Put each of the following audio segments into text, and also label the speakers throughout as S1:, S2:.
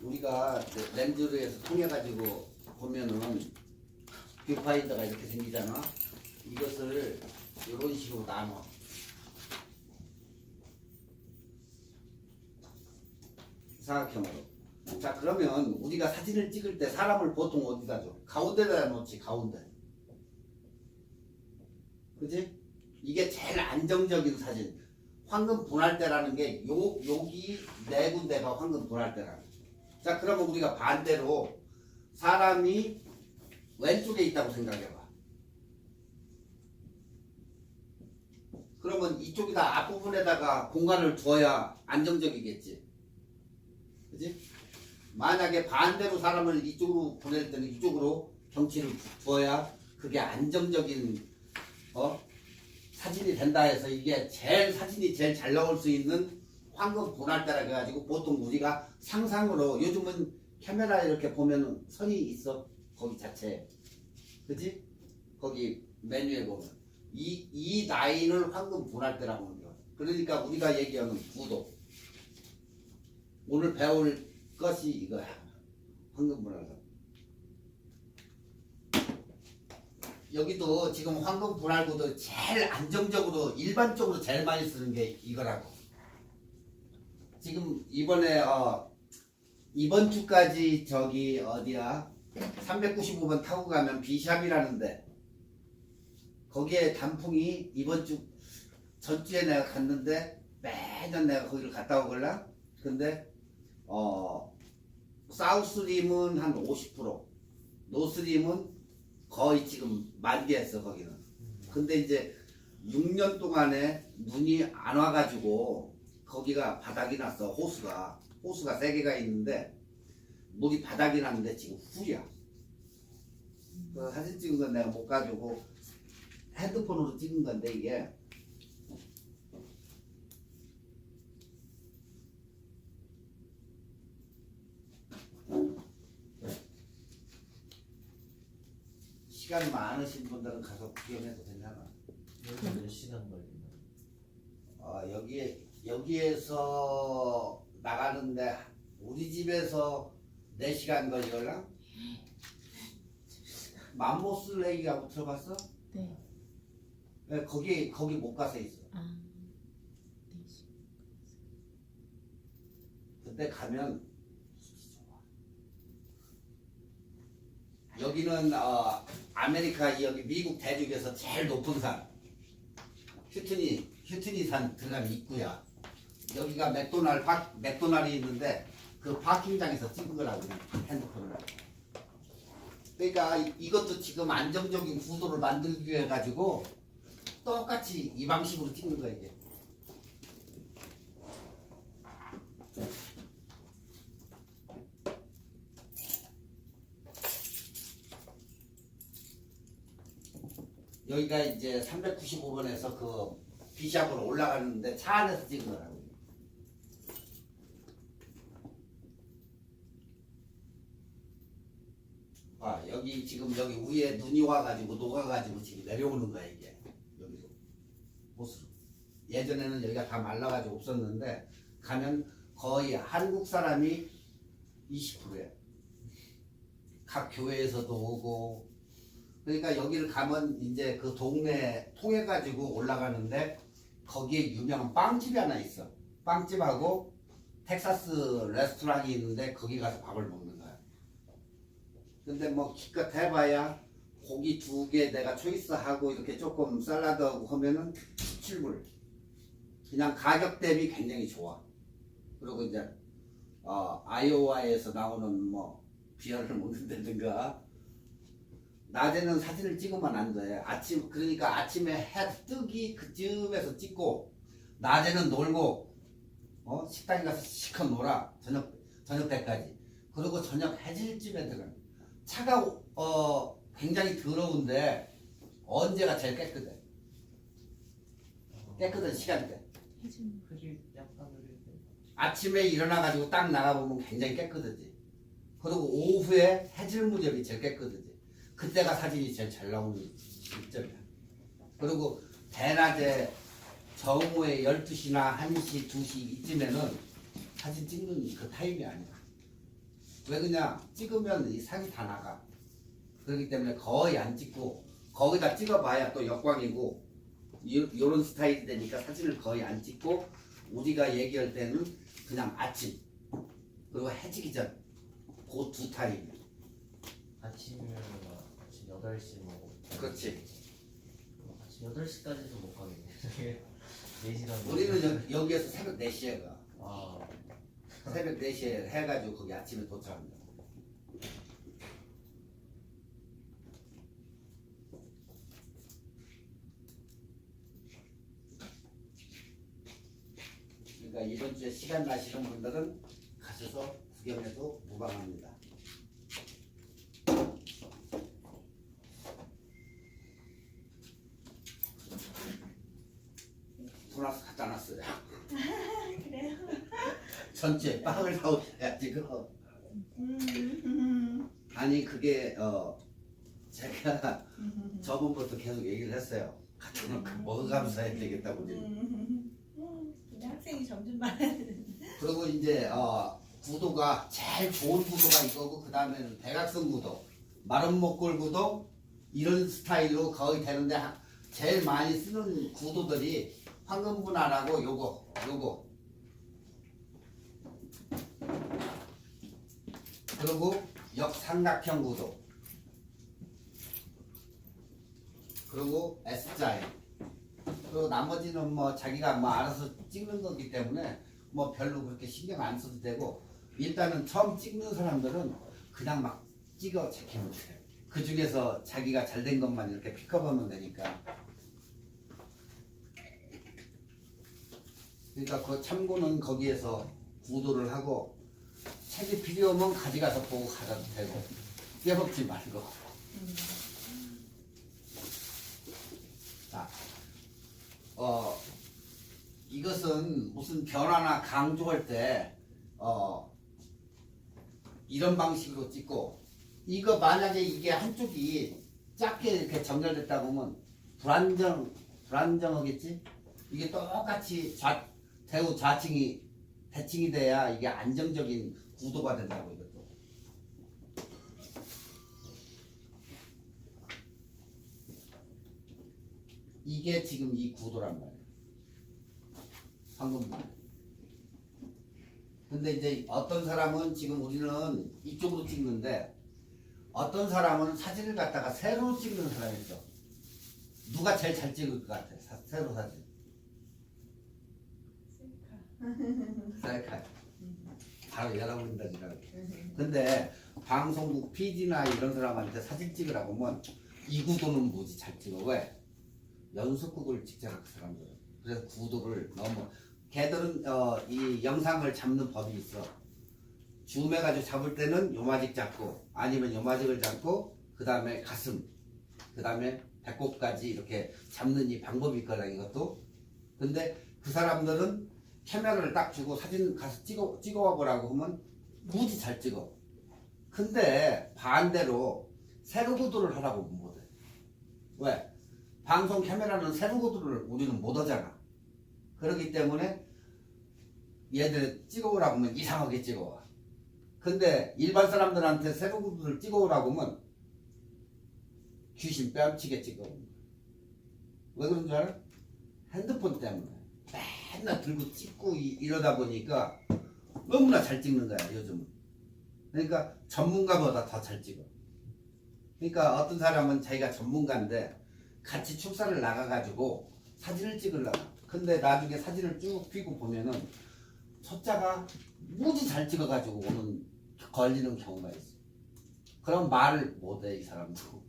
S1: 우리가 렌즈로 해서 통해 가지고 보면은 뷰파인더가 이렇게 생기잖아. 이것을 이런 식으로 나눠. 사각형으로. 자, 그러면 우리가 사진을 찍을 때 사람을 보통 어디다 줘? 가운데다 놓지, 가운데. 그지? 이게 제일 안정적인 사진. 황금 분할대라는 게 여기 네 군데가 황금 분할대라는 거죠. 자, 그러면 우리가 반대로 사람이 왼쪽에 있다고 생각해봐. 그러면 이쪽에다 앞부분에다가 공간을 둬야 안정적이겠지. 그지? 만약에 반대로 사람을 이쪽으로 보낼 때는 이쪽으로 경치를 둬야 그게 안정적인 사진이 된다 해서 이게 사진이 제일 잘 나올 수 있는 황금 분할대라 해가지고 보통 우리가 상상으로 요즘은 카메라 이렇게 보면 선이 있어. 거기 자체에. 그지? 거기 메뉴에 보면. 이 라인을 황금 분할대라고 하는 거야. 그러니까 우리가 얘기하는 구도. 오늘 배울 것이 이거야. 황금 분할대. 여기도 지금 황금 분할구도 제일 안정적으로 일반적으로 제일 많이 쓰는 게 이거라고. 지금 이번에 이번 주까지 저기 어디야 395번 타고 가면 비샵이라는데 거기에 단풍이 이번 주 전주에 내가 갔는데 매년 내가 거기를 갔다 오걸라. 근데 사우스림은 한 50%, 노스림은 거의 지금 만개했어 거기는. 근데 이제 6년 동안에 눈이 안 와가지고 거기가 바닥이 났어. 호수가 3개가 있는데 물이 바닥이 났는데 지금 풀이야. 그 사진 찍은 건 내가 못 가지고 핸드폰으로 찍은 건데 이게 시간 많으신 분들은 가서 구경해도 되잖아.
S2: 여기 몇 시간 걸리나?
S1: 여기에서 나가는데 우리 집에서 4시간 걸려나? 맘모스 레이라고 들어봤어?
S3: 네.
S1: 네, 거기 못 가서 있어.
S3: 아, 네.
S1: 그때 가면 여기는 아메리카 여기 미국 대륙에서 제일 높은 산 휴트니 산 들어가면 입구야. 여기가 맥도날이 있는데 그 파킹장에서 찍은 거라고 핸드폰을. 그러니까 이것도 지금 안정적인 구도를 만들기 위해 가지고 똑같이 이 방식으로 찍는 거야 이게. 여기가 이제 395번에서 그 비샵으로 올라가는데 차 안에서 찍은 거라고. 여기 지금 여기 위에 눈이 와가지고 녹아가지고 지금 내려오는 거야 이게. 여기서 보스. 예전에는 여기가 다 말라가지고 없었는데 가면 거의 한국 사람이 20%야. 각 교회에서도 오고. 그러니까 여기를 가면 이제 그 동네 통해 가지고 올라가는데 거기에 유명한 빵집이 하나 있어. 빵집하고 텍사스 레스토랑이 있는데 거기 가서 밥을 먹는 거야. 근데 뭐 기껏 해봐야 고기 2개 내가 초이스하고 이렇게 조금 샐러드하고 하면은 17불. 그냥 가격 대비 굉장히 좋아. 그리고 이제 아이오와에서 나오는 뭐 비어를 먹는다든가. 낮에는 사진을 찍으면 안 돼. 그러니까 아침에 해 뜨기 그쯤에서 찍고, 낮에는 놀고, 식당에 가서 실컷 놀아. 저녁 때까지. 그리고 저녁 해질쯤에들은 차가, 굉장히 더러운데, 언제가 제일 깨끗해? 깨끗한 시간대.
S2: 흐릴 약간 흐릴 때.
S1: 아침에 일어나가지고 딱 나가보면 굉장히 깨끗하지. 그리고 오후에 해질 무렵이 제일 깨끗하지. 그때가 사진이 제일 잘 나오는 시점이야. 그리고 대낮에 정오에 12시나 1시, 2시 이쯤에는 사진 찍는 그 타임이 아니야. 왜 그냥 찍으면 이 색이 다 나가. 그렇기 때문에 거의 안 찍고 거기다 찍어봐야 또 역광이고 요런 스타일이 되니까 사진을 거의 안 찍고 우리가 얘기할 때는 그냥 아침 그리고 해지기 전 그 두 타임.
S2: 아침이면 아침 8시 뭐.
S1: 그렇지.
S2: 아침 8시까지도 못 가겠네. 4시간.
S1: 우리는 여기에서 새벽 4시에 가.
S2: 아,
S1: 새벽 4시에 해가지고 거기 아침에 도착합니다. 그러니까 이번 주에 시간 나시는 분들은 가셔서 구경해도 무방합니다. 도나스 갖다 놨어요.
S3: 그래요?
S1: 전체 빵을 사오셔야지 그거. 아니 그게 제가 저번부터 계속 얘기를 했어요. 갖다 놓고 먹어가면서 해야 되겠다고 지금.
S3: 근데 학생이 점점 많아지는.
S1: 그리고 이제 구도가 제일 좋은 구도가 이거고 그 다음에는 대각선 구도, 마름목골 구도 이런 스타일로 거의 되는데 제일 많이 쓰는 구도들이 황금분할하고 요거 그리고 역삼각형 구도 그리고 S자인 그리고 나머지는 뭐 자기가 뭐 알아서 찍는 거기 때문에 뭐 별로 그렇게 신경 안 써도 되고 일단은 처음 찍는 사람들은 그냥 막 찍어 제끼면 돼요. 그 중에서 자기가 잘 된 것만 이렇게 픽업하면 되니까. 그러니까 그 참고는 거기에서 구도를 하고 책이 필요하면 가져가서 보고 가도 되고 깨먹지 말고. 자, 이것은 무슨 변화나 강조할 때 이런 방식으로 찍고 이거 만약에 이게 한쪽이 작게 이렇게 정렬됐다 보면 불안정하겠지? 이게 똑같이 대우 좌칭이 대칭이 돼야 이게 안정적인 구도가 된다고 이것도. 이게 지금 이 구도란 말이에요. 방금 말. 근데 이제 어떤 사람은 지금 우리는 이쪽으로 찍는데 어떤 사람은 사진을 갖다가 세로로 찍는 사람이 있어. 누가 제일 잘 찍을 것 같아? 세로 사진. 셀카. 바로 열어버린다니까. 근데 방송국 PD나 이런 사람한테 사진 찍으라고 하면 이 구도는 뭐지 잘 찍어. 왜? 연속극을 찍잖아 그 사람들은. 그래서 구도를 너무 걔들은 이 영상을 잡는 법이 있어. 줌해가지고 잡을 때는 요마직 잡고 아니면 요마직을 잡고 그 다음에 가슴 그 다음에 배꼽까지 이렇게 잡는 이 방법이 있거든 이것도. 근데 그 사람들은 카메라를 딱 주고 사진 가서 찍어와 보라고 하면 무지 잘 찍어. 근데 반대로 세로 구도를 하라고 못해. 왜? 방송 카메라는 세로 구도를 우리는 못 하잖아. 그렇기 때문에 얘들 찍어오라고 하면 이상하게 찍어와. 근데 일반 사람들한테 세로 구도를 찍어오라고 하면 귀신 뺨치게 찍어온 거야. 왜 그런 줄 알아? 핸드폰 때문에 맨날 들고 찍고 이러다 보니까 너무나 잘 찍는 거야 요즘은. 그러니까 전문가보다 더 잘 찍어. 그러니까 어떤 사람은 자기가 전문가인데 같이 축사를 나가가지고 사진을 찍으려고. 근데 나중에 사진을 쭉 피고 보면은 초짜가 무지 잘 찍어가지고 오는 걸리는 경우가 있어. 그럼 말을 못해 이 사람도.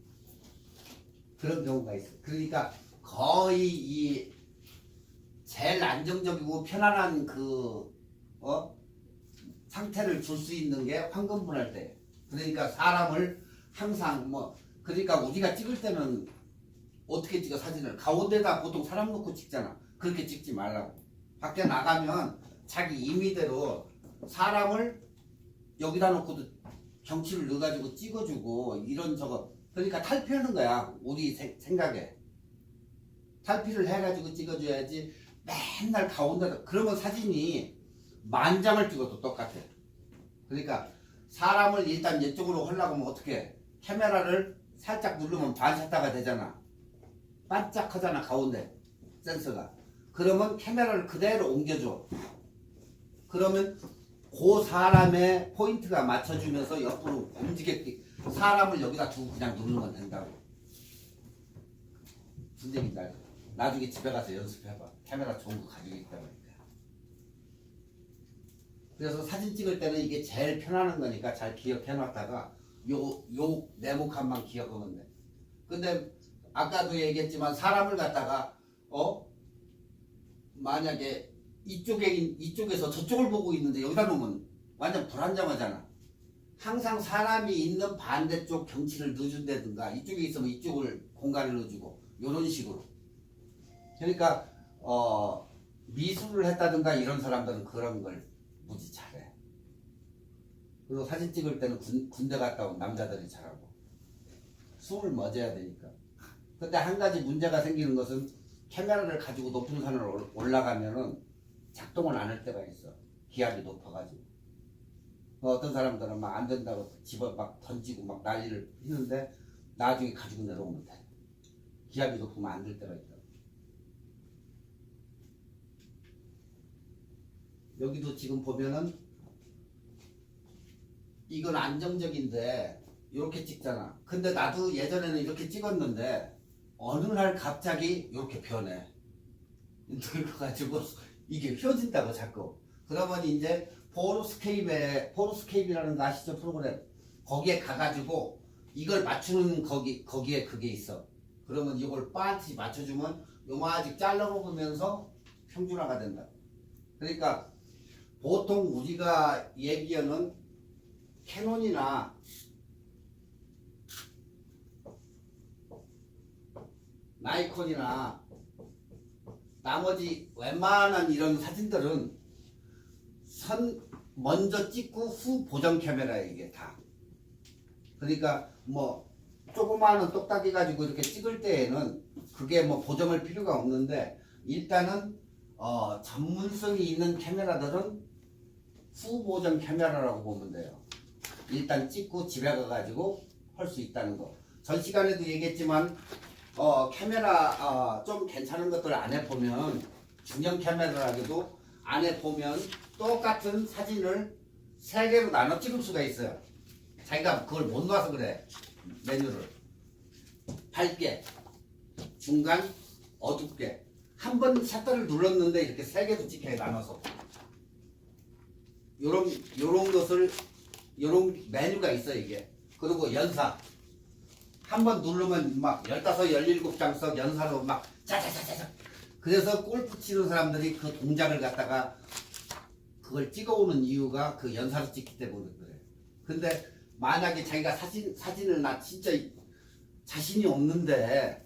S1: 그런 경우가 있어. 그러니까 거의 이 제일 안정적이고 편안한 그 상태를 줄 수 있는 게 황금분할 때. 그러니까 사람을 항상 그러니까 우리가 찍을 때는 어떻게 찍어 사진을 가운데다 보통 사람 놓고 찍잖아. 그렇게 찍지 말라고. 밖에 나가면 자기 임의대로 사람을 여기다 놓고도 경치를 넣어가지고 찍어주고 이런 저거. 그러니까 탈피하는 거야 우리 생각에. 탈피를 해가지고 찍어줘야지 맨날 가운데다. 그러면 사진이 10,000장을 찍어도 똑같아. 그러니까 사람을 일단 이쪽으로 하려고 하면 어떻게 해? 카메라를 살짝 누르면 반샷다가 되잖아. 반짝하잖아 가운데 센서가. 그러면 카메라를 그대로 옮겨줘. 그러면 그 사람의 포인트가 맞춰주면서 옆으로 움직였기 사람을 여기다 두고 그냥 누르면 된다고. 무슨 얘기인지 알죠? 나중에 집에 가서 연습해봐. 카메라 좋은 거 가지고 있다 보니까. 그래서 사진 찍을 때는 이게 제일 편안한 거니까 잘 기억해놨다가 요 네모칸만 기억하면 돼. 근데 아까도 얘기했지만 사람을 갖다가 만약에 이쪽에서 저쪽을 보고 있는데 여기다 놓으면 완전 불안정하잖아. 항상 사람이 있는 반대쪽 경치를 넣어준다든가 이쪽에 있으면 이쪽을 공간을 넣어주고 이런 식으로. 그러니까 미술을 했다든가 이런 사람들은 그런 걸 무지 잘해. 그리고 사진 찍을 때는 군대 갔다 온 남자들이 잘하고 숨을 멎어야 되니까. 근데 한 가지 문제가 생기는 것은 카메라를 가지고 높은 산을 올라가면은 작동을 안 할 때가 있어. 기압이 높아가지고. 어떤 사람들은 막 안 된다고 집어 막 던지고 막 난리를 피는데 나중에 가지고 내려오면 돼. 기압이 높으면 안 될 때가 있다. 여기도 지금 보면은 이건 안정적인데 이렇게 찍잖아. 근데 나도 예전에는 이렇게 찍었는데 어느 날 갑자기 이렇게 변해. 늙어가지고 이게 휘어진다고 자꾸. 그러면 이제 포로스케이프라는 거 아시죠? 프로그램. 거기에 가가지고 이걸 맞추는 거기에 그게 있어. 그러면 이걸 빤히 맞춰주면 요마직 잘라먹으면서 평준화가 된다. 그러니까 보통 우리가 얘기하는 캐논이나 나이콘이나 나머지 웬만한 이런 사진들은 먼저 찍고 후 보정 카메라야 이게 다. 그러니까 뭐 조그마한 똑딱이 가지고 이렇게 찍을 때에는 그게 뭐 보정할 필요가 없는데 일단은 전문성이 있는 카메라들은 후 보정 카메라라고 보면 돼요. 일단 찍고 집에 가가지고 할 수 있다는 거. 전 시간에도 얘기했지만 카메라 좀 괜찮은 것들 안에 보면 중형 카메라라고도 안에 보면 똑같은 사진을 3개로 나눠 찍을 수가 있어요. 자기가 그걸 못 놔서 그래. 메뉴를 밝게, 중간, 어둡게 한 번 샷터를 눌렀는데 이렇게 3개도 찍혀요. 나눠서 요런 메뉴가 있어 이게. 그리고 연사 한 번 누르면 막 15, 17장씩 연사로 막 짜자자자자. 그래서 골프 치는 사람들이 그 동작을 갖다가 그걸 찍어오는 이유가 그 연사로 찍기 때문에 그래. 근데 만약에 자기가 사진을 나 진짜 자신이 없는데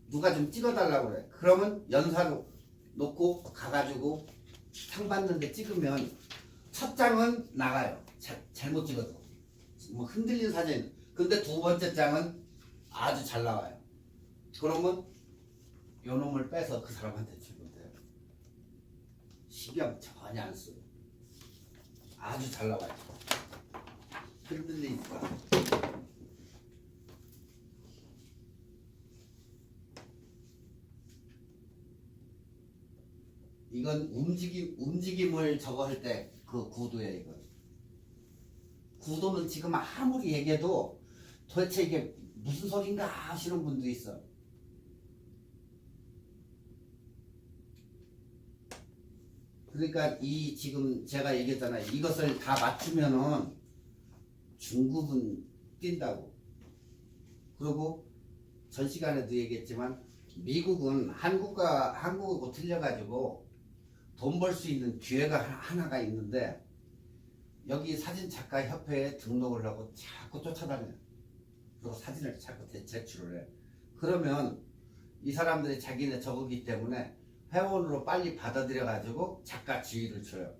S1: 누가 좀 찍어달라고 그래. 그러면 연사로 놓고 가가지고 상 받는데 찍으면 첫 장은 나가요. 잘못 찍어도. 뭐 흔들린 사진. 근데 두 번째 장은 아주 잘 나와요. 그러면 요 놈을 빼서 그 사람한테 주면 돼요. 신경 전혀 안 쓰고. 아주 잘 나와요. 흔들리니까. 이건 움직임을 저거 할 때 그 구도예요, 이건. 구도는 지금 아무리 얘기해도 도대체 이게 무슨 소린가 하시는 분도 있어. 그러니까 이 지금 제가 얘기했잖아요. 이것을 다 맞추면은 중국은 뛴다고. 그리고 전 시간에도 얘기했지만 미국은 한국하고 틀려가지고 돈 벌 수 있는 기회가 하나가 있는데 여기 사진작가 협회에 등록을 하고 자꾸 쫓아다녀요. 그리고 사진을 자꾸 제출을 해. 그러면 이 사람들이 자기네 저거기 때문에 회원으로 빨리 받아들여가지고 작가 지위를 줘요.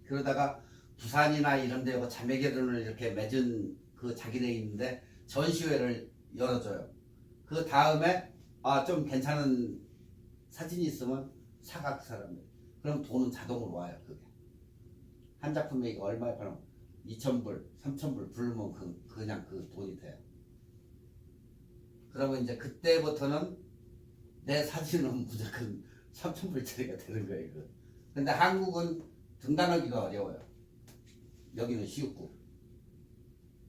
S1: 그러다가 부산이나 이런 데 자매결연을 이렇게 맺은 그 자기네 있는데 전시회를 열어줘요. 그 다음에 좀 괜찮은 사진이 있으면 사가 그 사람들. 그럼 돈은 자동으로 와요. 그게 한 작품에 이거 얼마에 팔면 2,000불, 3,000불 부르면 그냥 그 돈이 돼요. 그러면 이제 그때부터는 내 사진은 무조건 3,000불짜리가 되는 거예요. 이거. 근데 한국은 등단하기가 어려워요. 여기는 쉬웠고.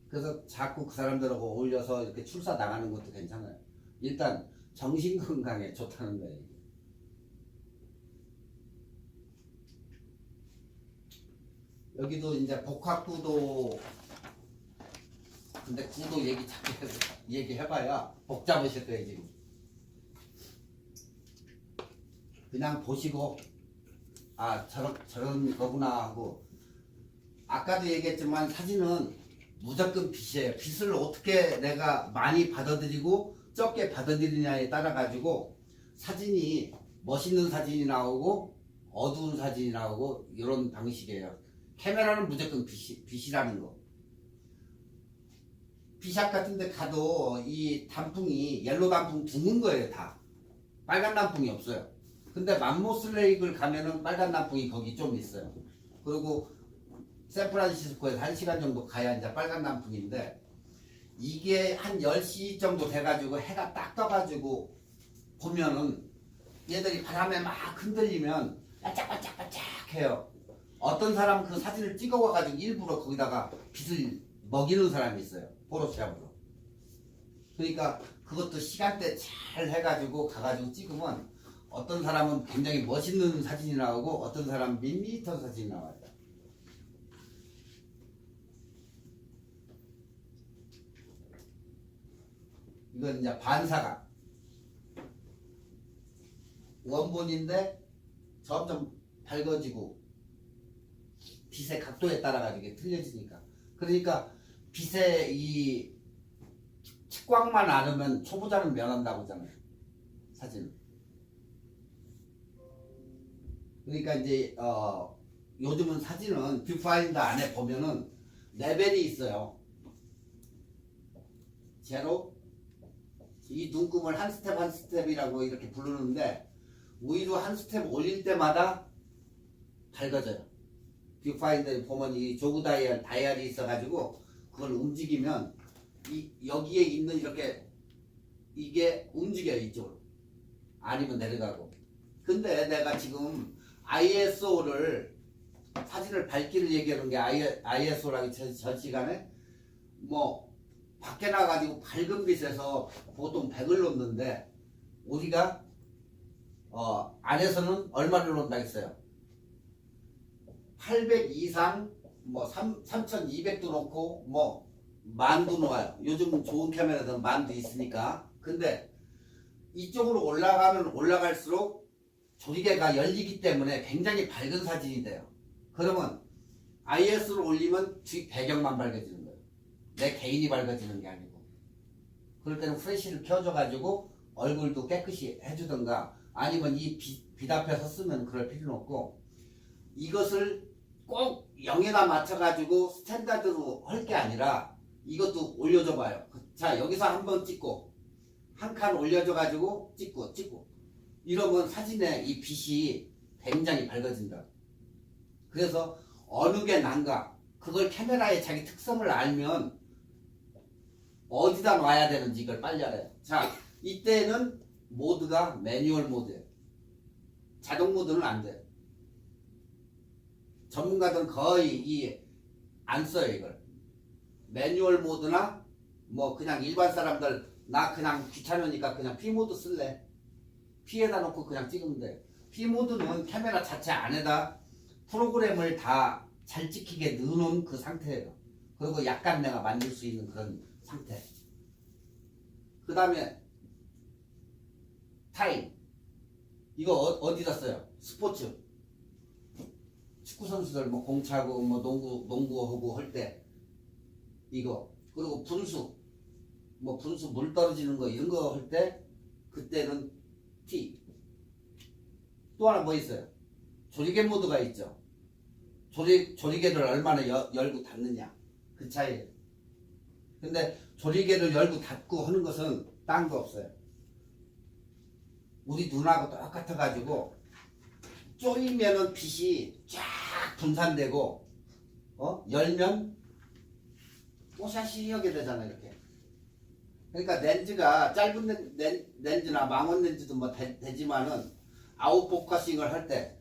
S1: 그래서 자꾸 그 사람들하고 어울려서 이렇게 출사 나가는 것도 괜찮아요. 일단 정신 건강에 좋다는 거예요. 이게. 여기도 이제 복합구도, 근데 구도 얘기해봐야 복잡하실 거예요 지금. 그냥 보시고 아 저런 거구나 하고. 아까도 얘기했지만 사진은 무조건 빛이에요. 빛을 어떻게 내가 많이 받아들이고 적게 받아들이냐에 따라 가지고 사진이 멋있는 사진이 나오고 어두운 사진이 나오고 이런 방식이에요. 카메라는 무조건 빛이라는 거. 비샵 같은 데 가도 이 단풍이 옐로 단풍 둥근 거예요. 다 빨간 단풍이 없어요. 근데 맘모스레이크를 가면은 빨간 단풍이 거기 좀 있어요. 그리고 샌프란시스코에서 1시간 정도 가야 이제 빨간 단풍인데, 이게 한 10시 정도 돼가지고 해가 딱 떠가지고 보면은 얘들이 바람에 막 흔들리면 반짝반짝반짝 해요. 어떤 사람 그 사진을 찍어와가지고 일부러 거기다가 빛을 먹이는 사람이 있어요. 포토샵으로. 그러니까 그것도 시간대 잘 해가지고 가가지고 찍으면 어떤 사람은 굉장히 멋있는 사진이 나오고 어떤 사람은 밋밋한 사진이 나와요. 이건 이제 반사각 원본인데 점점 밝아지고 빛의 각도에 따라 가지고 이게 틀려지니까. 그러니까 빛의 이 측광만 알으면 초보자는 면한다고 하잖아요, 사진. 그러니까 이제 요즘은 사진은 뷰파인더 안에 보면은 레벨이 있어요. 제로, 이 눈금을 한 스텝 한 스텝이라고 이렇게 부르는데, 위로 한 스텝 올릴 때마다 밝아져요. 뷰파인더에 보면 이 조그 다이얼이 있어가지고 그걸 움직이면 여기에 있는 이렇게 이게 움직여요. 이쪽으로. 아니면 내려가고. 근데 내가 지금 ISO를 사진을 밝기를 얘기하는 게 ISO라고 전 시간에 뭐 밖에 나가가지고 밝은 빛에서 보통 100을 놓는데 우리가 안에서는 얼마를 놓는다 했어요? 800 이상 뭐 3200도 놓고 뭐 10,000도 놓아요. 요즘 좋은 카메라들은 10,000도 있으니까. 근데 이쪽으로 올라가면 올라갈수록 조리개가 열리기 때문에 굉장히 밝은 사진이 돼요. 그러면 IS를 올리면 뒤 배경만 밝아지는 거예요. 내 개인이 밝아지는 게 아니고. 그럴 때는 프레쉬를 켜줘가지고 얼굴도 깨끗이 해주던가, 아니면 이 빛 앞에 섰으면 그럴 필요는 없고, 이것을 꼭 0에다 맞춰가지고 스탠다드로 할 게 아니라 이것도 올려줘 봐요. 자, 여기서 한번 찍고 한 칸 올려줘가지고 찍고 이러면 사진에 이 빛이 굉장히 밝아진다. 그래서 어느 게 난가, 그걸 카메라의 자기 특성을 알면 어디다 놔야 되는지 이걸 빨리 알아요. 자, 이때는 모드가 매뉴얼 모드예요. 자동 모드는 안 돼요. 전문가들은 거의 안 써요, 이걸. 매뉴얼 모드나 뭐 그냥 일반 사람들 나 그냥 귀찮으니까 그냥 P 모드 쓸래. P에다 놓고 그냥 찍으면 돼. P 모드는 카메라 자체 안에다 프로그램을 다 잘 찍히게 넣어놓은 그 상태예요. 그리고 약간 내가 만들 수 있는 그런 상태. 그 다음에 타임. 이거 어디다 써요? 스포츠. 축구 선수들 뭐 공차고 뭐 농구하고 할 때 이거. 그리고 분수. 뭐 분수 물 떨어지는 거 이런 거 할 때 그때는 T. 또 하나 뭐 있어요? 조리개 모드가 있죠. 조리개를 얼마나 열고 닫느냐 그 차이에요. 근데 조리개를 열고 닫고 하는 것은 딴 거 없어요. 우리 눈하고 똑같아 가지고 쪼이면은 빛이 쫙 분산되고 열면 뽀샤시하게 되잖아 이렇게. 그러니까 렌즈가 짧은 렌즈나 망원 렌즈도 뭐 되지만은 아웃포커싱을 할 때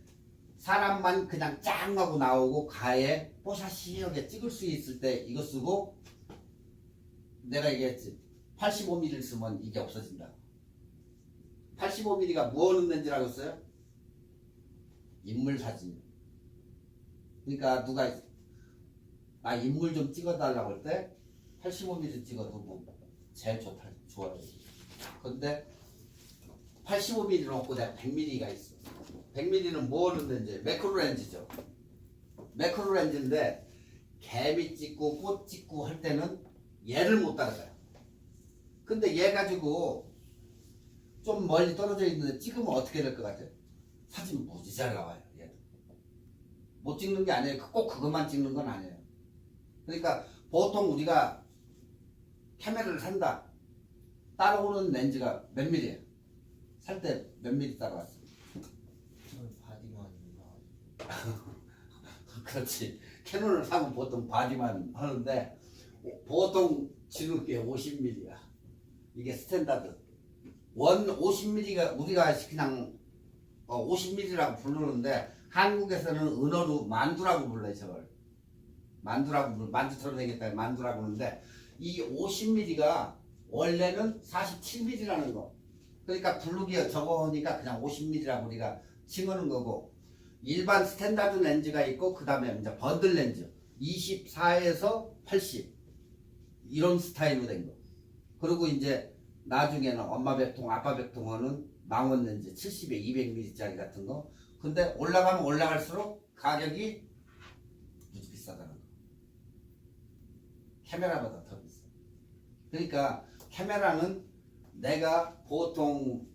S1: 사람만 그냥 짱 하고 나오고 가에 뽀샤시하게 찍을 수 있을 때 이거 쓰고, 내가 얘기했지 85mm를 쓰면 이게 없어진다. 85mm가 뭐 하는 렌즈라고 했어요? 인물 사진. 그러니까 누가 나 인물 좀 찍어달라고 할 때 85mm 찍어도 뭐 제일 좋아요. 근데 85mm는 없고 내가 100mm가 있어. 100mm는 뭐 하는 렌즈? 매크로 렌즈죠. 매크로 렌즈인데 개미 찍고 꽃 찍고 할 때는 얘를 못 따라가요. 근데 얘 가지고 좀 멀리 떨어져 있는데 찍으면 어떻게 될 것 같아요? 사진 무지 잘 나와요. 얘는 못 찍는 게 아니에요. 꼭 그것만 찍는 건 아니에요. 그러니까 보통 우리가 카메라를 산다. 따라오는 렌즈가 몇 밀리예요? 살 때 몇 밀리 따라왔어요?
S2: 저는 바디만 나와가지고.
S1: 그렇지. 캐논을 사면 보통 바디만 하는데 보통 지는 게 50mm야. 이게 스탠다드. 원 50mm가 우리가 그냥 50mm라고 부르는데 한국에서는 은어로 만두라고 불러요. 저걸 만두라고 만두처럼 생겼다 만두라고 하는데 이 50mm가 원래는 47mm라는 거. 그러니까 블루기어 저거니까 그냥 50mm라고 우리가 칭하는 거고, 일반 스탠다드 렌즈가 있고 그 다음에 이제 번들 렌즈 24에서 80 이런 스타일로 된 거. 그리고 이제 나중에는 엄마 백통 아빠 백통어는 망원 렌즈 70에 200mm짜리 같은 거. 근데 올라가면 올라갈수록 가격이 무지 비싸다는 거. 카메라보다 더 비싸. 그러니까 카메라는 내가 보통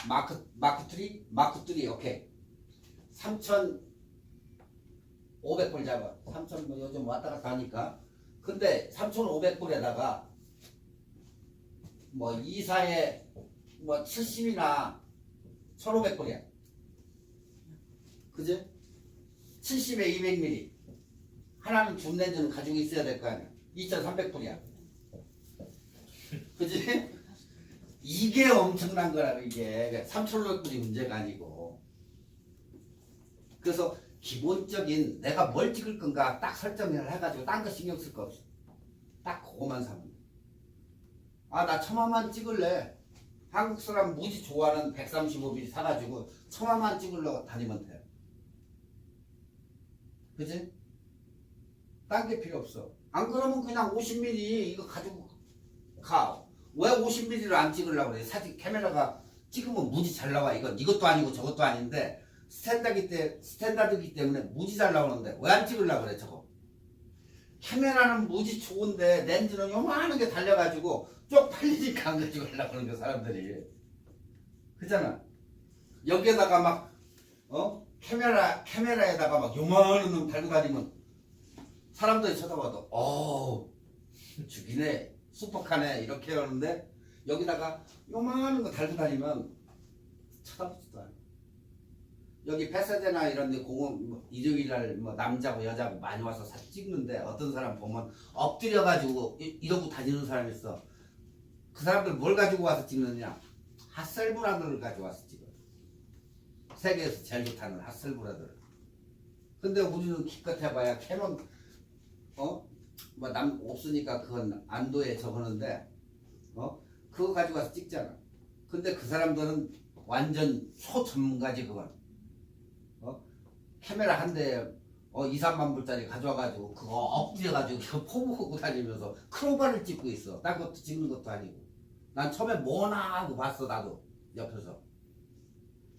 S1: 마크3 오케이 3,500불 잡아. 3,000 뭐 요즘 왔다 갔다 하니까. 근데 3,500불에다가 뭐 이사에 뭐 70이나 1,500불이야. 그지? 70에 200mm. 하나는 줌 렌즈는 가지고 있어야 될 거 아니야. 2,300불이야. 그지? 이게 엄청난 거라고. 이게 3,500불이 문제가 아니고. 그래서 기본적인 내가 뭘 찍을 건가 딱 설정을 해가지고 딴 거 신경 쓸 거 없어. 딱 그거만 사면 돼. 아, 나 처마만 찍을래. 한국 사람 무지 좋아하는 135mm 사가지고 처마만 찍으려고 다니면 돼. 그지? 딴 게 필요 없어. 안 그러면 그냥 50mm 이거 가지고 가. 왜 50mm를 안 찍으려고 그래? 사진 카메라가 찍으면 무지 잘 나와. 이것도 아니고 저것도 아닌데 스탠다드기 때문에 무지 잘 나오는데 왜 안 찍으려고 그래 저거? 카메라는 무지 좋은데 렌즈는 요만한 게 달려가지고 쪽팔리니까 안 가지고 하려고 그러는 거 사람들이. 그잖아. 여기에다가 막 카메라에다가 막 요만한 놈 달고 다니면 사람들이 쳐다봐도 죽이네 슈퍼카네 이렇게 하는데, 여기다가 요만한 거 달고 다니면 쳐다보지도 않아. 여기 폐쇄대나 이런 데 공원 일요일날 뭐 남자고 여자고 많이 와서 사진 찍는데 어떤 사람 보면 엎드려가지고 이러고 다니는 사람이 있어. 그 사람들 뭘 가지고 와서 찍느냐? 핫셀브라들을 가지고 와서 찍어. 세계에서 제일 좋다는 핫셀브라들. 근데 우리는 기껏 해봐야 캐논 뭐 남 없으니까 그건 안도에 적었는데 그거 가지고 와서 찍잖아. 근데 그 사람들은 완전 소전문가지. 그건 카메라 한 대에 2, 3만 불짜리 가져와가지고 그거 엎드려가지고 포부하고 다니면서 크로바를 찍고 있어. 딴 것도 찍는 것도 아니고. 난 처음에 뭐나 하고 봤어. 나도 옆에서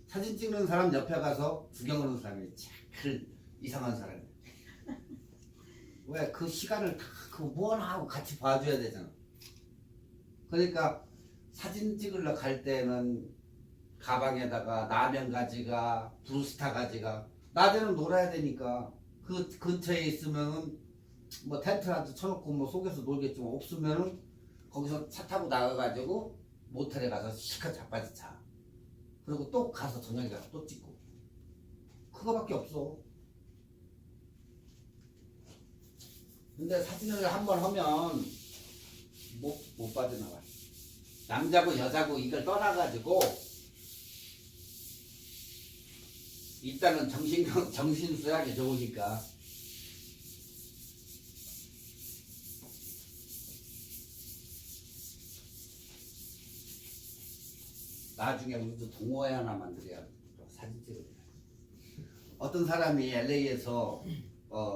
S1: 사진 찍는 사람 옆에 가서 구경하는 사람이 제일 이상한 사람이야. 왜? 그 시간을 다 그 뭐나 하고 같이 봐줘야 되잖아. 그러니까 사진 찍으러 갈 때는 가방에다가 라면 가지가, 브루스타 가지가. 낮에는 놀아야 되니까 그 근처에 있으면은 뭐 텐트라도 쳐놓고 뭐 속에서 놀겠지만, 없으면은 거기서 차 타고 나가가지고 모텔에 가서 실컷 자빠지 자. 그리고 또 가서 저녁에 가서 또 찍고. 그거밖에 없어. 근데 사진을 한번 하면 못 빠져나와. 남자고 여자고 이걸 떠나가지고 일단은 정신 수양이 좋으니까. 나중에 우리도 동호회 하나 만들어야 사진 찍어야 돼. 어떤 사람이 LA에서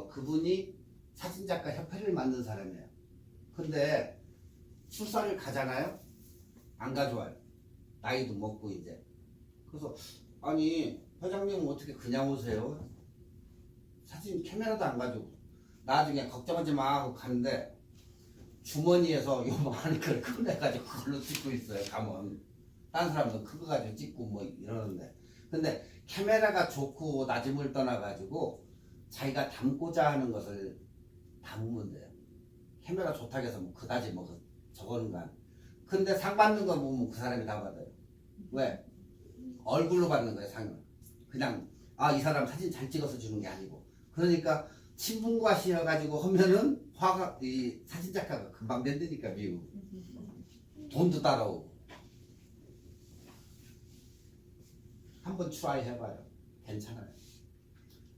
S1: 그분이 사진작가 협회를 만든 사람이에요. 근데 출사를 가잖아요. 안 가져와요. 나이도 먹고 이제. 그래서 아니 회장님은 어떻게 그냥 오세요? 사진 카메라도 안 가지고. 나중에 걱정하지 마 하고 가는데 주머니에서 요만한 걸 꺼내가지고 그걸로 찍고 있어요. 가면. 다른 사람도 그거 가지고 찍고 뭐 이러는데. 근데 카메라가 좋고 낮음을 떠나가지고 자기가 담고자 하는 것을 담으면 돼요. 카메라 좋다고 해서 뭐 그다지 뭐 저거는 간. 근데 상 받는 거 보면 그 사람이 다 받아요. 왜? 얼굴로 받는 거예요, 상을. 그냥 이 사람 사진 잘 찍어서 주는 게 아니고. 그러니까 친분과시여가지고 하면은 이 사진작가가 금방 된다니까 미국. 돈도 따라오고. 한번 트라이 해봐요. 괜찮아요.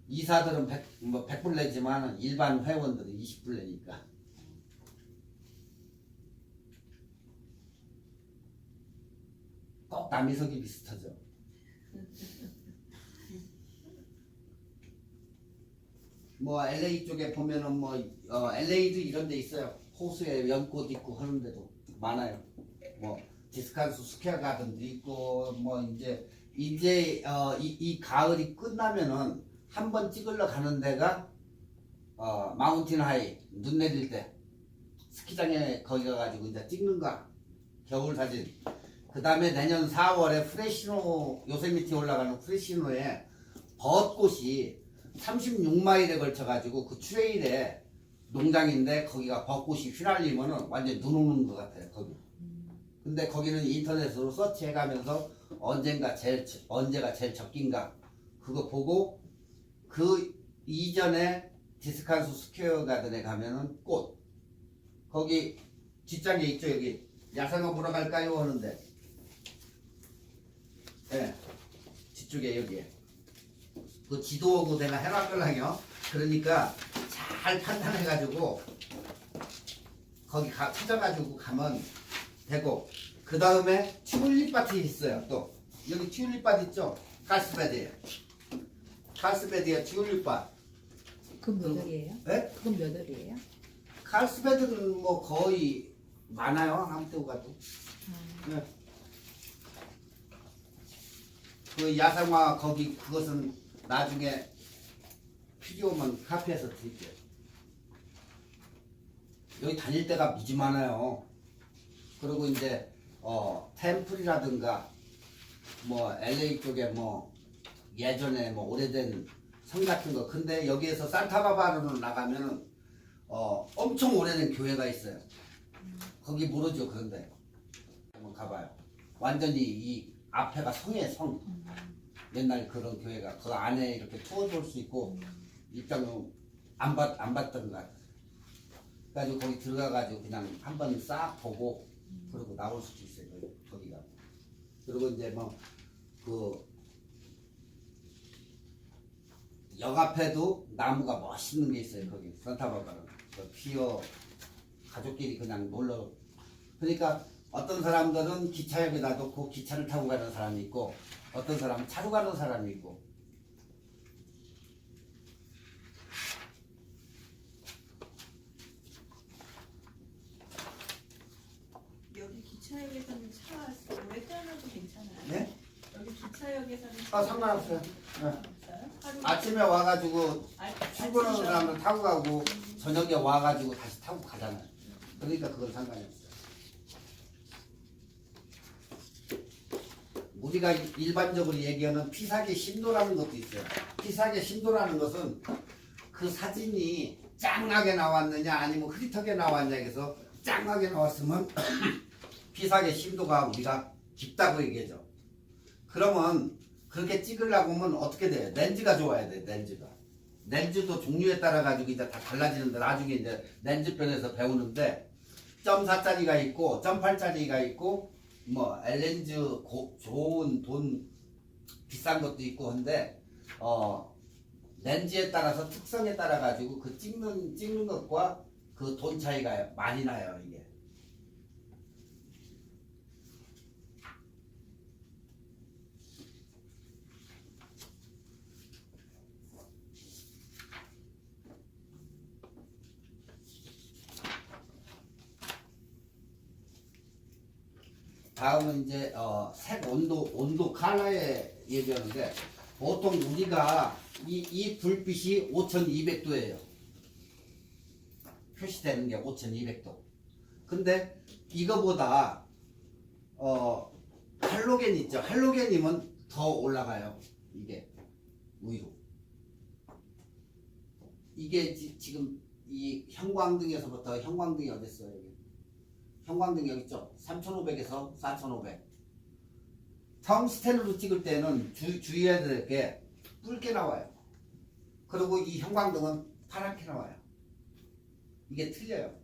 S1: 이사들은 100불 내지만 일반 회원들은 20불 내니까. 꼭 남이석이 비슷하죠. 뭐 LA 쪽에 보면은 LA도 이런 데 있어요. 호수에 연꽃 있고 하는 데도 많아요. 뭐 디스칸스 스퀘어 가든도 있고 뭐 이제 이 가을이 끝나면은 한 번 찍으러 가는 데가 마운틴 하이 눈 내릴 때 스키장에 거기 가가지고 이제 찍는 거 겨울 사진. 그 다음에 내년 4월에 프레시노 요세미티 올라가는 프레시노에 벚꽃이 36마일에 걸쳐가지고 그 트레일에 농장인데 거기가 벚꽃이 휘날리면은 완전 눈 오는 것 같아요 거기. 근데 거기는 인터넷으로 서치해가면서 언제가 제일 적긴가 그거 보고 그 이전에 디스칸스 스퀘어 가든에 가면은 꽃 거기 뒷장에 있죠 여기 야생화 보러 갈까요 하는데 네, 뒤쪽에 여기에 그 지도하고 내가 해놨걸랑요. 그러니까 잘 판단해가지고 거기 찾아가지고 가면 되고 그 다음에 튤립밭이 있어요. 또 여기 튤립밭 있죠? 칼스베드에 칼스베드에 튤립밭.
S4: 그건 몇 월이에요?
S1: 네?
S4: 그건 몇 월이에요?
S1: 칼스베드는 뭐 거의 많아요. 아무 때고 가도. 네. 그 야생화 거기 그것은 나중에 필요하면 카페에서 드릴게요. 여기 다닐 데가 무지 많아요. 그리고 이제 템플이라든가 뭐 LA 쪽에 뭐 예전에 뭐 오래된 성 같은 거. 근데 여기에서 산타바바라로 나가면은 엄청 오래된 교회가 있어요. 거기 모르죠. 그런데 한번 가봐요. 완전히 이 앞에가 성이에요. 성. 옛날 그런 교회가 그 안에 이렇게 투어 볼 수 있고 입장료 안 받던 것 같아요. 그래가지고 거기 들어가가지고 그냥 한번 싹 보고 그러고 나올 수도 있어요. 거기가. 그리고 이제 뭐 그 역 앞에도 나무가 멋있는 게 있어요. 거기 산타바바라 그 피어 가족끼리 그냥 놀러. 그러니까 어떤 사람들은 기차역에 놔두고 기차를 타고 가는 사람이 있고 어떤 사람은 차로 가는 사람이 있고.
S3: 여기 기차역에서는 차 오래 태어나도 괜찮아요?
S1: 네?
S3: 여기 기차역에서는
S1: 상관없어요. 네.
S3: 없어요? 하루
S1: 아침에 와가지고 출근하는
S3: 아침이요?
S1: 사람들 타고 가고 저녁에 와가지고 다시 타고 가잖아요. 그러니까 그건 상관이 없어요. 우리가 일반적으로 얘기하는 피사계 심도라는 것도 있어요. 피사계 심도라는 것은 그 사진이 짱하게 나왔느냐 아니면 흐릿하게 나왔냐 해서 짱하게 나왔으면 피사계 심도가 우리가 깊다고 얘기하죠. 그러면 그렇게 찍으려고 하면 어떻게 돼요? 렌즈가 좋아야 돼. 렌즈가. 렌즈도 종류에 따라 가지고 이제 다 달라지는데 나중에 이제 렌즈 편에서 배우는데 0.4짜리가 있고 0.8짜리가 있고 뭐 L렌즈 좋은 돈 비싼 것도 있고 한데 렌즈에 따라서 특성에 따라 가지고 그 찍는 것과 그 돈 차이가 많이 나요 이게. 다음은 이제 색 온도 컬러에 얘기하는데 보통 우리가 이 불빛이 5200도예요. 표시되는 게 5200도. 근데 이거보다 할로겐 있죠. 할로겐이면 더 올라가요. 이게 위로. 이게 지금 이 형광등에서부터 형광등이 어디 있어요? 여기. 형광등 여기 있죠. 3500에서 4500. 텅스텐으로 찍을 때는 주의해야 될 게 붉게 나와요. 그리고 이 형광등은 파랗게 나와요. 이게 틀려요.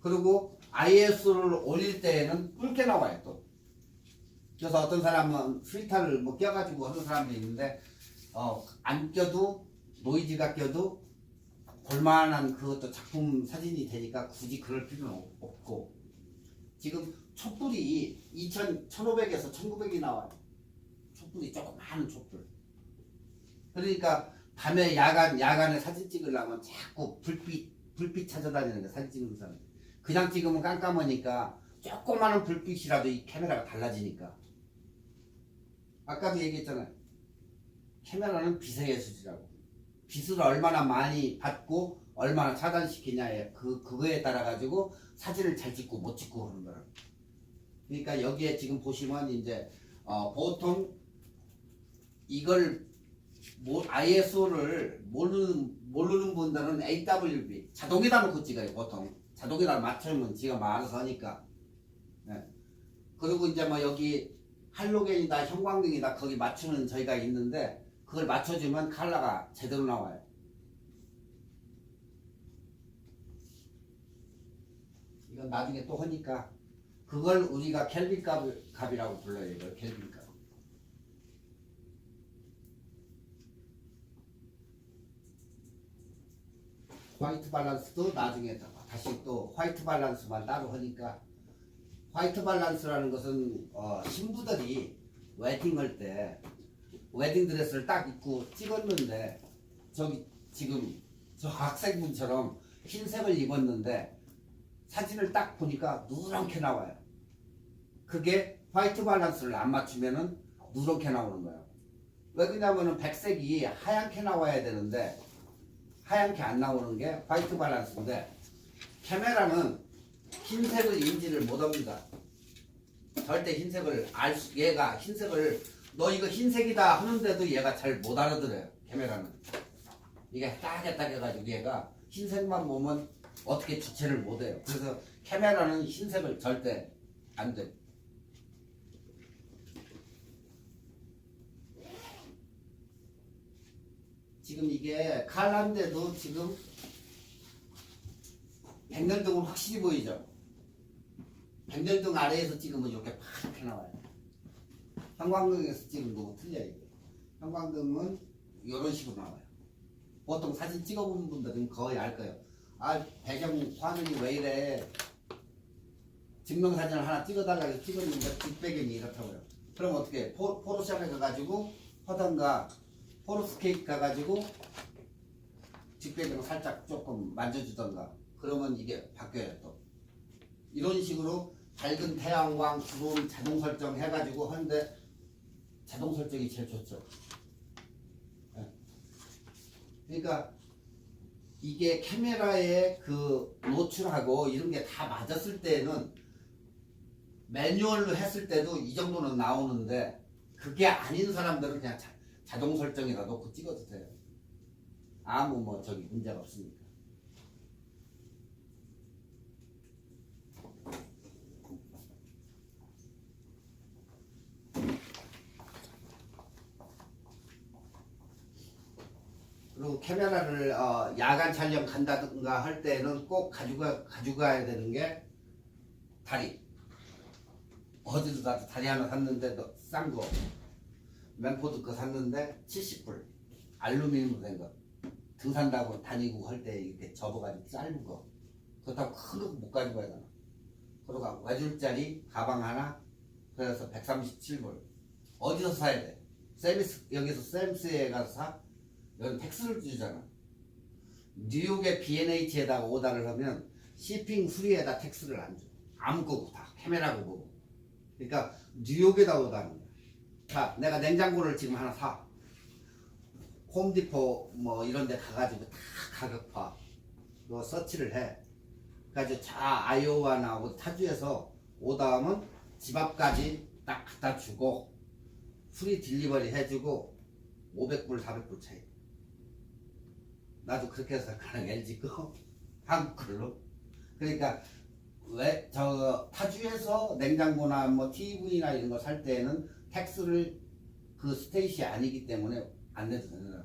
S1: 그리고 ISO를 올릴 때에는 붉게 나와요 또. 그래서 어떤 사람은 필터를 뭐 껴가지고 하는 사람도 있는데 안 껴도 노이즈가 껴도 볼만한 그것도 작품 사진이 되니까 굳이 그럴 필요는 없고 지금 촛불이 1500에서 1900이 나와요. 촛불이 조그마한 촛불. 그러니까 밤에 야간에 사진 찍으려면 자꾸 불빛 찾아다니는 게 사진 찍는 사람. 그냥 찍으면 깜깜하니까 조그마한 불빛이라도 이 카메라가 달라지니까. 아까도 얘기했잖아요. 카메라는 빛의 예술이라고. 빛을 얼마나 많이 받고 얼마나 차단시키냐에 그거에 따라 가지고 사진을 잘 찍고 못 찍고 그런 거라고. 그러니까 여기에 지금 보시면 이제 보통 이걸 ISO를 모르는 분들은 AWB 자동에다 놓고 찍어요. 보통 자동에다 맞추면 지가 알아서 하니까. 네. 그리고 이제 뭐 여기 할로겐이다 형광등이다 거기 맞추는 저희가 있는데 그걸 맞춰주면 컬러가 제대로 나와요. 이건 나중에 또 하니까 그걸 우리가 켈빈 값이라고 불러요. 이걸 켈빈 값. 화이트 밸런스도 나중에 다시 또 화이트 밸런스만 따로 하니까 화이트 밸런스라는 것은 신부들이 웨딩할 때 웨딩 드레스를 딱 입고 찍었는데 저기 지금 저 학생분처럼 흰색을 입었는데 사진을 딱 보니까 누렇게 나와요. 그게 화이트 밸런스를 안 맞추면은 누렇게 나오는 거예요. 왜 그러냐면은 백색이 하얗게 나와야 되는데 하얗게 안 나오는 게 화이트 밸런스인데 카메라는 흰색을 인지를 못합니다. 절대 흰색을 얘가 흰색을 너 이거 흰색이다 하는데도 얘가 잘 못 알아들어요. 카메라는 이게 딱 해가지고 얘가 흰색만 보면 어떻게 주체를 못해요. 그래서 카메라는 흰색을 절대 안 돼. 지금 이게 칼라인데도 지금 백열등은 확실히 보이죠. 백열등 아래에서 찍으면 이렇게 파랗게 나와요. 형광등에서 찍은 거고 틀려요. 이게. 형광등은 이런 식으로 나와요. 보통 사진 찍어본 분들은 거의 알 거예요. 아 배경 화면이 왜 이래. 증명사진을 하나 찍어달라고 해서 찍었는데 뒷배경이 이렇다고요. 그럼 어떻게 해? 포토샵에 가가지고 하던가 포로스케이프 가가지고 뒷배경 살짝 조금 만져주던가 그러면 이게 바뀌어요. 또 이런 식으로 밝은 태양광 주름 자동 설정 해가지고 하는데 자동 설정이 제일 좋죠. 네. 그러니까 이게 카메라에 그 노출하고 이런 게 다 맞았을 때는 매뉴얼로 했을 때도 이 정도는 나오는데 그게 아닌 사람들은 그냥 자동 설정에다 놓고 찍어도 돼요. 아무 뭐 저기 문제가 없으니까. 그 카메라를 야간 촬영 간다든가 할 때는 꼭 가져가야 되는 게 다리. 어디서 나도 다리 하나 샀는데 싼 거. 맨포드 거 샀는데 70불. 알루미늄으로 된 거. 등산다고 다니고 할 때 이렇게 접어가지고 짧은 거. 그렇다고 큰 거 못 가지고 가야 되나. 그러고 외줄짜리 가방 하나. 그래서 137불. 어디서 사야 돼? 여기서 샘스에 가서 사? 여기 텍스를 주잖아. 뉴욕의 B&H에다가 오다를 하면 시핑 수리에다 텍스를 안 줘. 아무 거고 다 카메라고 보고. 그러니까 뉴욕에다 오다는 거야. 자, 내가 냉장고를 지금 하나 사. 홈디포 뭐 이런 데 가가지고 다 가격파 너 서치를 해. 그래가지고 아이오와나 타주에서 오다 하면 집 앞까지 딱 갖다 주고 프리 딜리버리 해주고 500불 400불 차이. 나도 그렇게 해서 가는 LG 거 한국 걸로. 그러니까 왜 저 타주에서 냉장고나 뭐 TV나 이런 거 살 때는 텍스를 그 스테이시 아니기 때문에 안 내도 되는.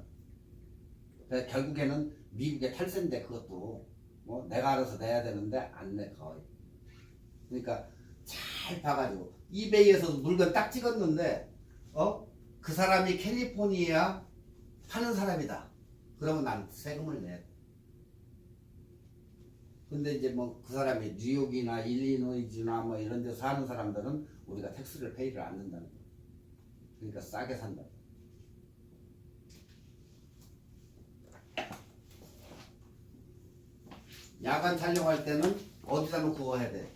S1: 그래서 결국에는 미국의 탈세인데 그것도 뭐 내가 알아서 내야 되는데 안 내 거의. 그러니까 잘 봐가지고 이베이에서 물건 딱 찍었는데 그 사람이 캘리포니아 파는 사람이다. 그러면 난 세금을 내. 근데 이제 뭐 그 사람이 뉴욕이나 일리노이주나 뭐 이런 데서 사는 사람들은 우리가 텍스를 페이를 안 낸다는 거야. 그러니까 싸게 산다. 야간 촬영할 때는 어디다 놓고 그거 해야 돼?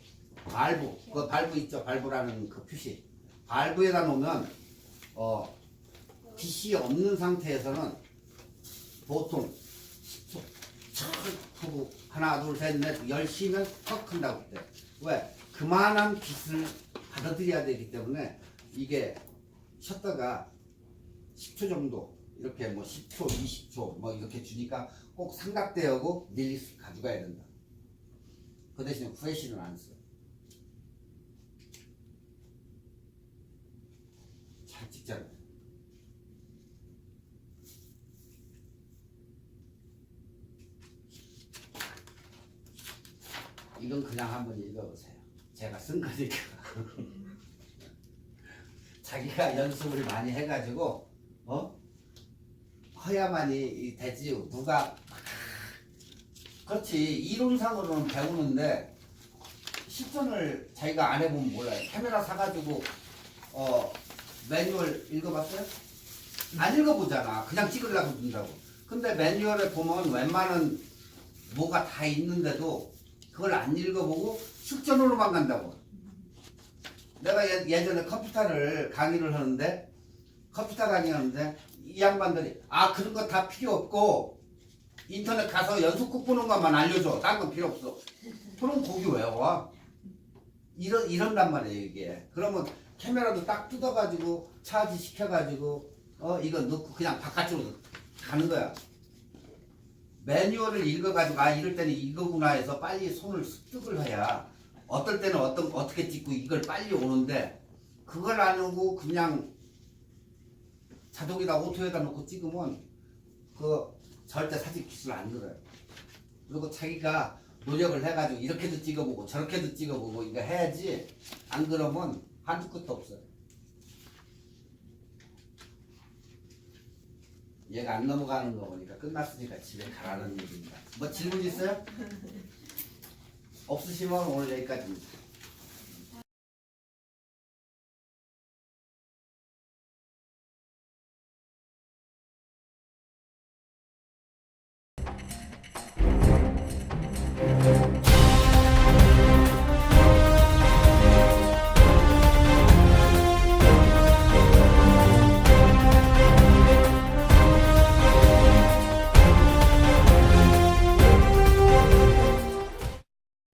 S1: 발부. 그 발부 있죠? 발부라는 그 표시. 발부에다 놓으면 빛이 없는 상태에서는 보통 10초 척 하고 하나 둘 셋 넷 열시면 턱 한다고 그때. 왜? 그만한 빛을 받아들여야 되기 때문에 이게 셔터가 10초 정도 이렇게 뭐 10초 20초 뭐 이렇게 주니까 꼭 삼각대하고 릴리스 가져가야 된다. 그 대신에 후레쉬는 안 써. 잘 찍잖아. 이건 그냥 한번 읽어보세요. 제가 쓴 거니까. 자기가 연습을 많이 해가지고 해야만이 되지. 누가 그렇지 이론상으로는 배우는데 실전을 자기가 안 해보면 몰라요. 카메라 사가지고 매뉴얼 읽어봤어요? 안 읽어보잖아. 그냥 찍으려고 든다고. 근데 매뉴얼에 보면 웬만한 뭐가 다 있는데도 그걸 안 읽어보고 실전으로만 간다고. 내가 예전에 컴퓨터를 강의를 하는데 컴퓨터 강의하는데 이 양반들이 그런 거 다 필요 없고 인터넷 가서 연속극 보는 것만 알려줘. 딴 건 필요 없어. 그럼 거기 왜 와? 이런단 말이에요 이게. 그러면 카메라도 딱 뜯어가지고 차지 시켜가지고 이거 넣고 그냥 바깥으로 가는 거야. 매뉴얼을 읽어가지고 이럴 때는 이거구나 해서 빨리 손을 습득을 해야 어떨 때는 어떻게 찍고 이걸 빨리 오는데 그걸 안 오고 그냥 자동에다 오토에다 놓고 찍으면 그 절대 사진 기술 안 늘어요. 그리고 자기가 노력을 해가지고 이렇게도 찍어보고 저렇게도 찍어보고 이거 해야지. 안 그러면 한두 끝도 없어요. 얘가 안 넘어가는 거 보니까 끝났으니까 집에 가라는 얘기입니다. 뭐 질문 있어요? 없으시면 오늘 여기까지입니다.